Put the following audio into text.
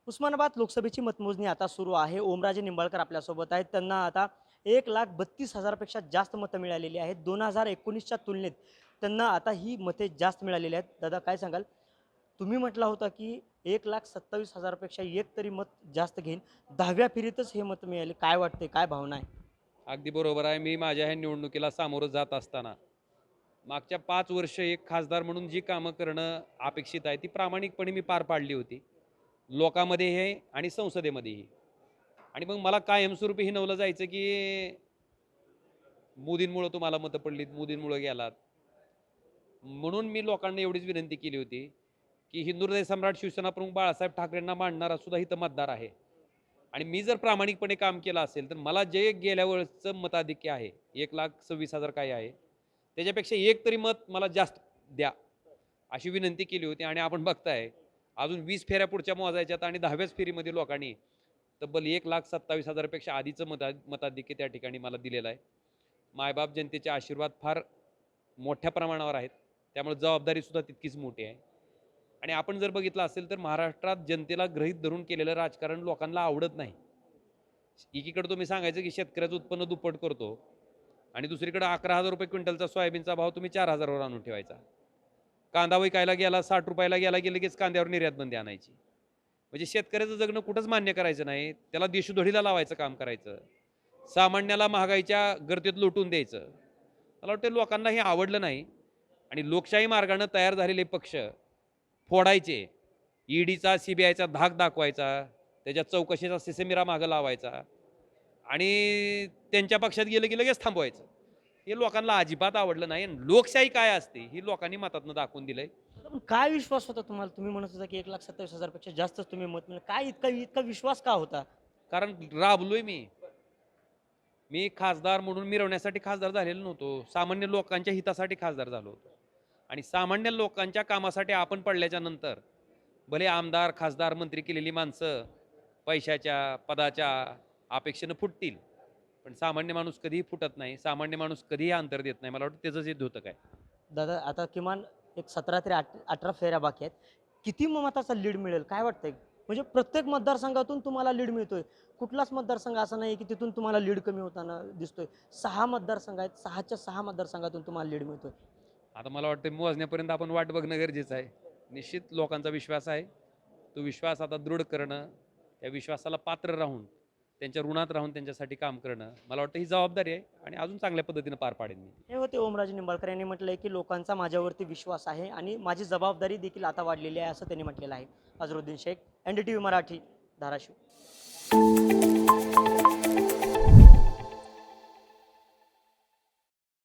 उस्मानाबाद लोकसभेची मतमोजणी आता सुरू आहे. ओमराजे निंबाळकर आपल्यासोबत आहेत. त्यांना आता 1,32,000पेक्षा जास्त मतं मिळालेली आहेत. 2019च्या तुलनेत त्यांना आता ही मते जास्त मिळालेली आहेत. दादा काय सांगाल? तुम्ही म्हटला होता की 1,27,000पेक्षा एक तरी मत जास्त घेईन. 10व्या फेरीतच हे मत मिळाले. काय वाटते? काय भावना आहे? अगदी बरोबर आहे. मी माझ्या ह्या निवडणुकीला सामोरं जात असताना मागच्या 5 वर्ष एक खासदार म्हणून जी कामं करणं अपेक्षित आहे ती प्रामाणिकपणे मी पार पाडली होती. लोकांमध्ये हे आणि संसदेमध्येही. आणि मग मला कायमस्वरूपी हिणवलं जायचं की मोदींमुळं तुम्हाला मतं पडलीत, मोदींमुळं गेलात. म्हणून मी लोकांना एवढीच विनंती केली होती की हिंदुहृदय सम्राट शिवसेना प्रमुख बाळासाहेब ठाकरेंना मांडणारा सुद्धा इथं मतदार आहे. आणि मी जर प्रामाणिकपणे काम केलं असेल तर मला जे गेल्या वेळेसचं मताधिक्य आहे 1,26,000 काय आहे त्याच्यापेक्षा एक तरी मत मला जास्त द्या अशी विनंती केली होती. आणि आपण बघताय अजून 20 फेऱ्या पुढच्या मोजायच्यात आणि 10व्याच फेरीमध्ये लोकांनी तब्बल 1,27,000पेक्षा आधीचं मताधिक्य त्या ठिकाणी मला दिलेलं आहे. मायबाप जनतेचे आशीर्वाद फार मोठ्या प्रमाणावर आहेत, त्यामुळे जबाबदारीसुद्धा तितकीच मोठी आहे. आणि आपण जर बघितलं असेल तर महाराष्ट्रात जनतेला गृहीत धरून केलेलं राजकारण लोकांना आवडत नाही. एकीकडे तुम्ही सांगायचं की शेतकऱ्याचं उत्पन्न दुप्पट करतो आणि दुसरीकडे 11,000 रुपये क्विंटलचा सोयाबीनचा भाव तुम्ही 4,000वर आणून ठेवायचा. कांदा विकायला गेला 60 रुपयाला गेला की लगेच कांद्यावर निर्यात बंदी आणायची. म्हणजे शेतकऱ्याचं जगणं कुठंच मान्य करायचं नाही, त्याला देशोधडीला लावायचं काम करायचं, सामान्याला महागाईच्या गर्तेत लोटून द्यायचं. मला वाटतं लोकांना हे आवडलं नाही. आणि लोकशाही मार्गाने तयार झालेले पक्ष फोडायचे, ईडीचा सीबीआयचा धाक दाखवायचा, त्याच्या चौकशीचा सिसेमिरा मागं लावायचा आणि त्यांच्या पक्षात गेलं की लगेच थांबवायचं. हे लोकांना अजिबात आवडलं नाही. लोकशाही काय असते ही लोकांनी मतातनं दाखवून दिलंय. पण काय विश्वास होता तुम्हाला? तुम्ही म्हणत होता की 1,27,000पेक्षा जास्तच तुम्ही मत मिळालं. काय इतका इतका विश्वास का होता? कारण राबलोय मी. मी खासदार म्हणून मिरवण्यासाठी खासदार झालेलो नव्हतो, सामान्य लोकांच्या हितासाठी खासदार झालो होतो. आणि सामान्य लोकांच्या कामासाठी आपण पडल्याच्या नंतर भले आमदार खासदार मंत्री केलेली माणसं पैशाच्या पदाच्या अपेक्षेनं फुटतील, पण सामान्य माणूस कधीही फुटत नाही, सामान्य माणूस कधीही अंतर देत नाही. मला वाटतं त्याचंच हे द्योतक आहे. दादा आता किमान एक 17 ते 18 फेऱ्या बाकी आहेत. किती मताचा लीड मिळेल काय वाटतंय? म्हणजे प्रत्येक मतदारसंघातून तुम्हाला लीड मिळतोय. कुठलाच मतदारसंघ असा नाही की तिथून तुम्हाला लीड कमी होताना दिसतोय. 6 मतदारसंघ आहेत. 6च्या 6 मतदारसंघातून तुम्हाला लीड मिळतोय. आता मला वाटतं मोजण्यापर्यंत आपण वाट बघणं गरजेचं आहे. निश्चित लोकांचा विश्वास आहे, तो विश्वास आता दृढ करणं, त्या विश्वासाला पात्र राहून त्यांच्या ऋणात राहून त्यांच्यासाठी काम करणं मला वाटतं ही जबाबदारी आहे आणि अजून चांगल्या पद्धतीनं पार पाडेन मी. हे होते ओमराजे निंबाळकर यांनी म्हटलंय की लोकांचा माझ्यावरती विश्वास आहे आणि माझी जबाबदारी देखील आता वाढलेली आहे असं त्यांनी म्हटलेलं आहे. अझरुद्दीन शेख, NDTV मराठी, धाराशिव.